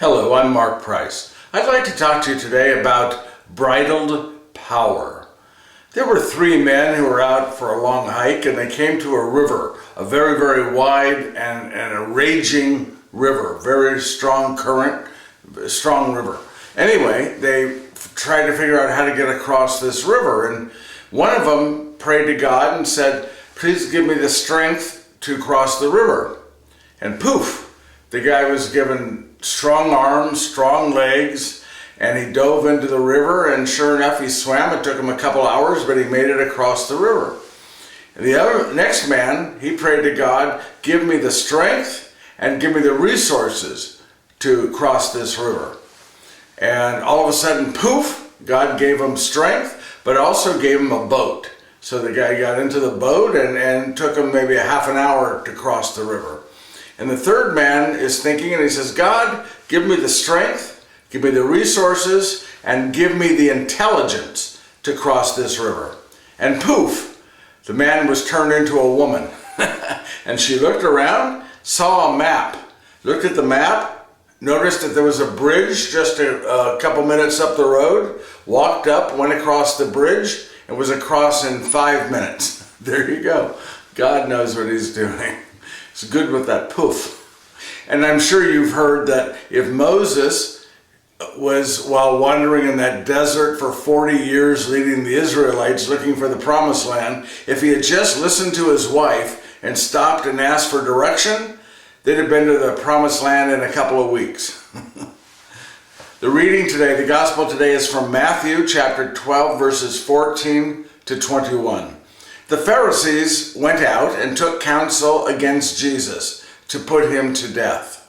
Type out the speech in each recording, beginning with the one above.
Hello, I'm Mark Price. I'd like to talk to you today about Bridled Power. There were three men who were out for a long hike, and they came to a river, a very, very wide and a raging river, very strong current, strong river. Anyway, they tried to figure out how to get across this river, and one of them prayed to God and said, "Please give me the strength to cross the river." And poof, the guy was given strong arms, strong legs, and he dove into the river, and sure enough, he swam. It took him a couple hours, but he made it across the river. And the next man, he prayed to God, "Give me the strength and give me the resources to cross this river." And all of a sudden, poof, God gave him strength, but also gave him a boat. So the guy got into the boat and took him maybe a half an hour to cross the river. And the third man is thinking, and he says, "God, give me the strength, give me the resources, and give me the intelligence to cross this river." And poof, the man was turned into a woman. And she looked around, saw a map, looked at the map, noticed that there was a bridge just a couple minutes up the road, walked up, went across the bridge, and was across in 5 minutes. There you go. God knows what he's doing. It's good with that poof. And I'm sure you've heard that if Moses was, while wandering in that desert for 40 years leading the Israelites looking for the promised land, if he had just listened to his wife and stopped and asked for direction, they'd have been to the promised land in a couple of weeks. The reading today, the gospel today, is from Matthew chapter 12, verses 14 to 21. The Pharisees went out and took counsel against Jesus to put him to death.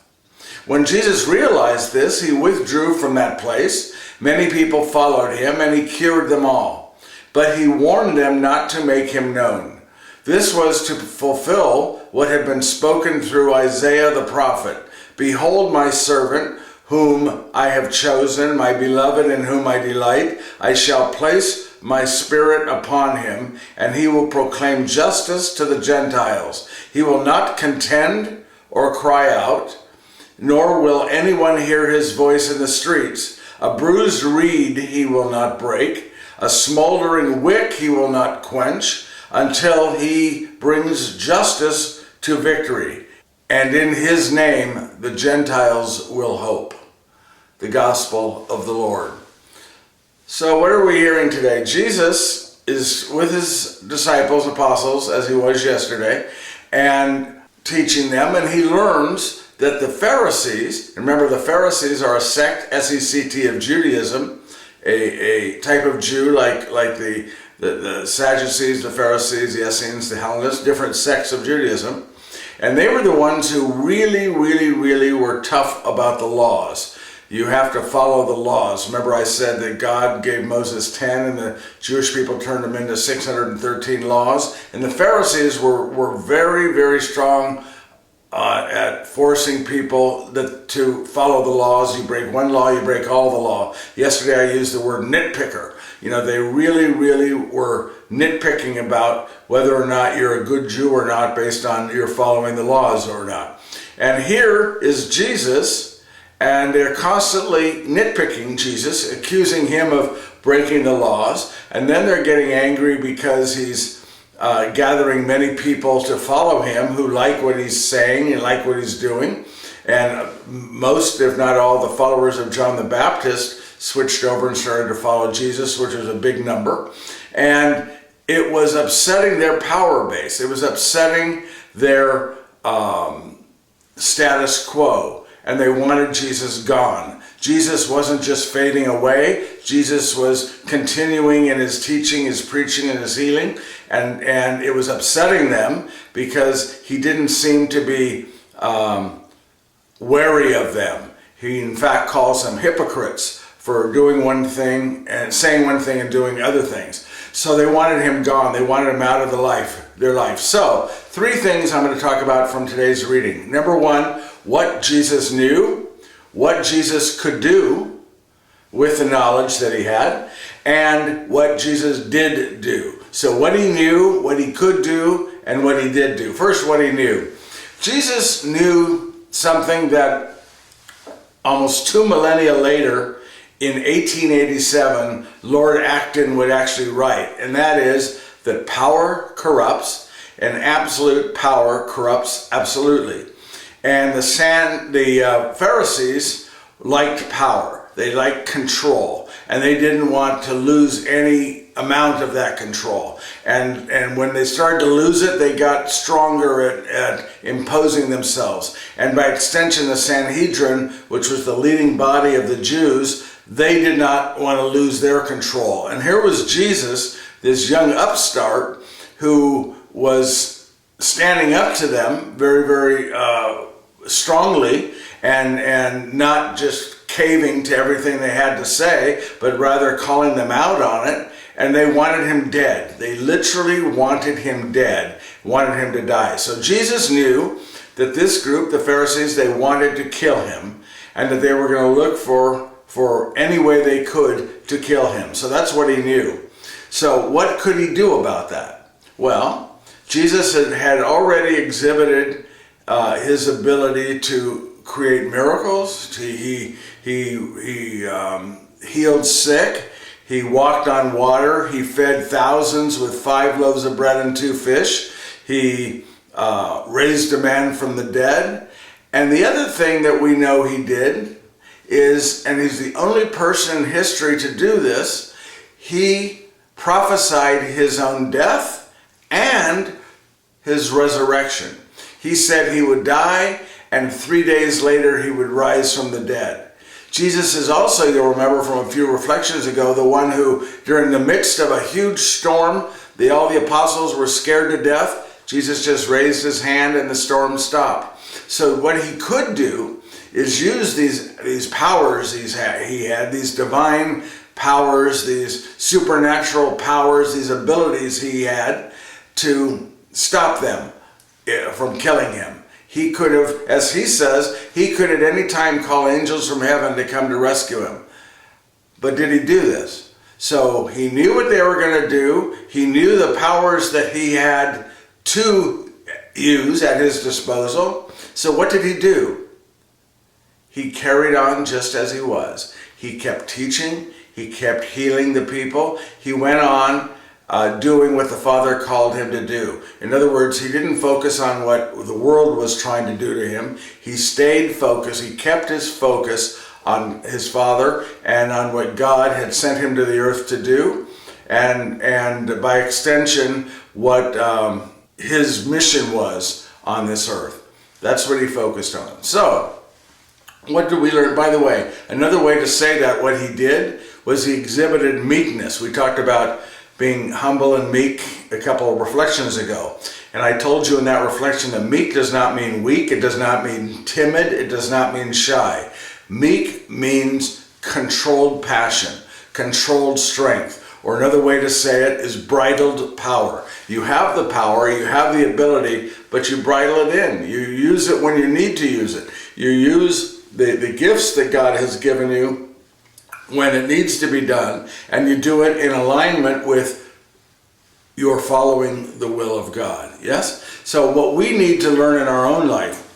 When Jesus realized this, he withdrew from that place. Many people followed him, and he cured them all. But he warned them not to make him known. This was to fulfill what had been spoken through Isaiah the prophet. "Behold my servant, whom I have chosen, my beloved in whom I delight. I shall place my spirit upon him, and he will proclaim justice to the Gentiles. He will not contend or cry out, nor will anyone hear his voice in the streets. A bruised reed he will not break, a smoldering wick he will not quench, until he brings justice to victory. And in his name the Gentiles will hope." The gospel of the Lord. So what are we hearing today? Jesus is with his disciples, apostles, as he was yesterday, and teaching them, and he learns that the Pharisees, remember the Pharisees are a sect, S-E-C-T, of Judaism, a type of Jew like the Sadducees, the Pharisees, the Essenes, the Hellenists, different sects of Judaism. And they were the ones who really were tough about the laws. You have to follow the laws. Remember I said that God gave Moses 10 and the Jewish people turned them into 613 laws. And the Pharisees were very strong at forcing people to follow the laws. You break one law, you break all the law. Yesterday I used the word nitpicker. You know, they really were nitpicking about whether or not you're a good Jew or not based on you're following the laws or not. And here is Jesus, and they're constantly nitpicking Jesus, accusing him of breaking the laws. And then they're getting angry because he's gathering many people to follow him who like what he's saying and like what he's doing. And most, if not all, the followers of John the Baptist switched over and started to follow Jesus, which was a big number. And it was upsetting their power base. It was upsetting their status quo. And they wanted Jesus gone. Jesus wasn't just fading away. Jesus was continuing in his teaching, his preaching, and his healing. And it was upsetting them because he didn't seem to be wary of them. He, in fact, calls them hypocrites for doing one thing and saying one thing and doing other things. So they wanted him gone. They wanted him out of their life. So 3 things I'm going to talk about from today's reading. Number 1, what Jesus knew, what Jesus could do with the knowledge that he had, and what Jesus did do. So what he knew, what he could do, and what he did do. First, what he knew. Jesus knew something that almost 2 millennia later, in 1887, Lord Acton would actually write, and that is that power corrupts and absolute power corrupts absolutely. And the Pharisees liked power. They liked control, and they didn't want to lose any amount of that control. And when they started to lose it, they got stronger at imposing themselves. And by extension, the Sanhedrin, which was the leading body of the Jews, they did not want to lose their control. And here was Jesus, this young upstart, who was standing up to them very, very strongly, and not just caving to everything they had to say, but rather calling them out on it. And they wanted him dead. They literally wanted him dead, wanted him to die. So Jesus knew that this group, the Pharisees, they wanted to kill him, and that they were going to look for any way they could to kill him. So that's what he knew. So what could he do about that? Well, Jesus had already exhibited his ability to create miracles. He healed sick. He walked on water. He fed thousands with 5 loaves of bread and 2 fish. He raised a man from the dead. And the other thing that we know he did is, and he's the only person in history to do this, he prophesied his own death and his resurrection. He said he would die, and 3 days later he would rise from the dead. Jesus is also, you'll remember from a few reflections ago, the one who, during the midst of a huge storm, all the apostles were scared to death. Jesus just raised his hand and the storm stopped. So what he could do is use these powers he had, these divine powers, these supernatural powers, these abilities he had to stop them from killing him. He could have, as he says, he could at any time call angels from heaven to come to rescue him. But did he do this? So he knew what they were going to do. He knew the powers that he had to use at his disposal. So what did he do? He carried on just as he was. He kept teaching. He kept healing the people. He went on doing what the Father called him to do. In other words, he didn't focus on what the world was trying to do to him. He stayed focused. He kept his focus on his Father and on what God had sent him to the earth to do, and by extension, what his mission was on this earth. That's what he focused on. So, what did we learn? By the way, another way to say that what he did was he exhibited meekness. We talked about being humble and meek a couple of reflections ago. And I told you in that reflection that meek does not mean weak. It does not mean timid. It does not mean shy. Meek means controlled passion, controlled strength. Or another way to say it is bridled power. You have the power, you have the ability, but you bridle it in. You use it when you need to use it. You use the gifts that God has given you when it needs to be done, and you do it in alignment with your following the will of God. Yes? So what we need to learn in our own life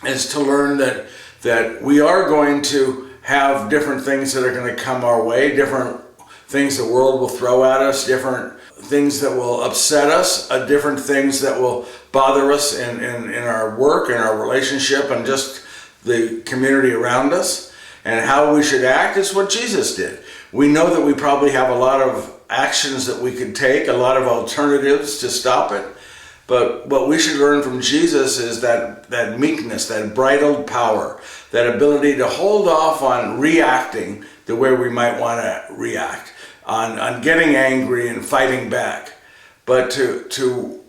is to learn that we are going to have different things that are going to come our way, different things the world will throw at us, different things that will upset us, different things that will bother us in our work, in our relationship, and just the community around us. And how we should act is what Jesus did. We know that we probably have a lot of actions that we could take, a lot of alternatives to stop it. But what we should learn from Jesus is that meekness, that bridled power, that ability to hold off on reacting the way we might want to react, on getting angry and fighting back, but to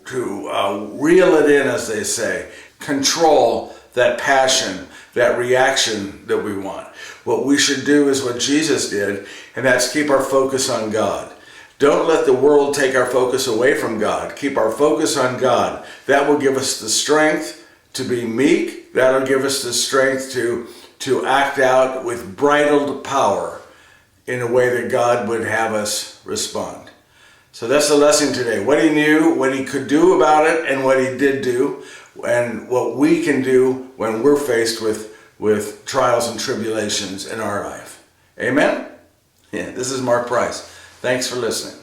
reel it in, as they say, control that passion, that reaction that we want. What we should do is what Jesus did, and that's keep our focus on God. Don't let the world take our focus away from God. Keep our focus on God. That will give us the strength to be meek. That'll give us the strength to act out with bridled power in a way that God would have us respond. So that's the lesson today. What he knew, what he could do about it, and what he did do, and what we can do when we're faced with with trials and tribulations in our life. Amen? Yeah, this is Mark Price. Thanks for listening.